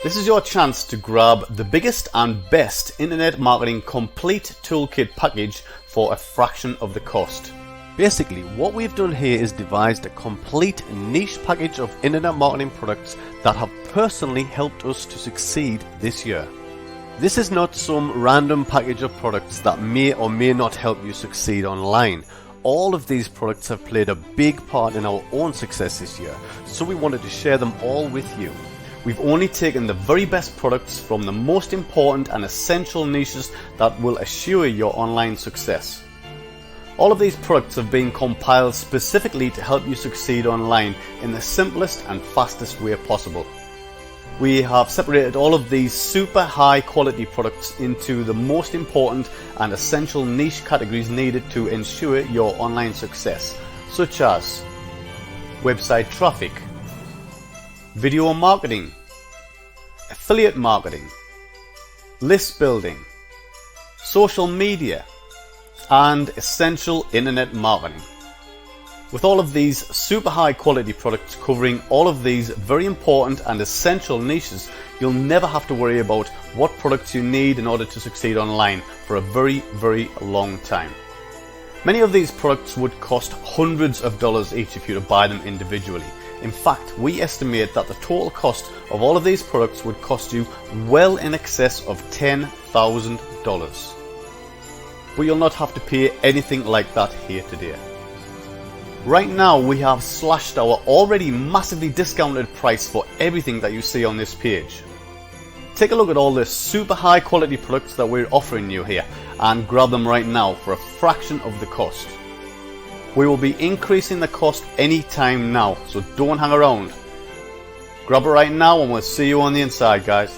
This is your chance to grab the biggest and best internet marketing complete toolkit package for a fraction of the cost. Basically, what we've done here is devised a complete niche package of internet marketing products that have personally helped us to succeed this year. This is not some random package of products that may or may not help you succeed online. All of these products have played a big part in our own success this year, so we wanted to share them all with you. We've only taken the very best products from the most important and essential niches that will assure your online success. All of these products have been compiled specifically to help you succeed online in the simplest and fastest way possible. We have separated all of these super high quality products into the most important and essential niche categories needed to ensure your online success, such as website traffic, video marketing, affiliate marketing, list building, social media, and essential internet marketing. With all of these super high quality products covering all of these very important and essential niches, you'll never have to worry about what products you need in order to succeed online for a very, very long time. Many of these products would cost hundreds of dollars each if you were to buy them individually. In fact, we estimate that the total cost of all of these products would cost you well in excess of $10,000. But you'll not have to pay anything like that here today. Right now we have slashed our already massively discounted price for everything that you see on this page. Take a look at all the super high quality products that we're offering you here and grab them right now for a fraction of the cost. We will be increasing the cost anytime now, so don't hang around. Grab it right now and we'll see you on the inside, guys.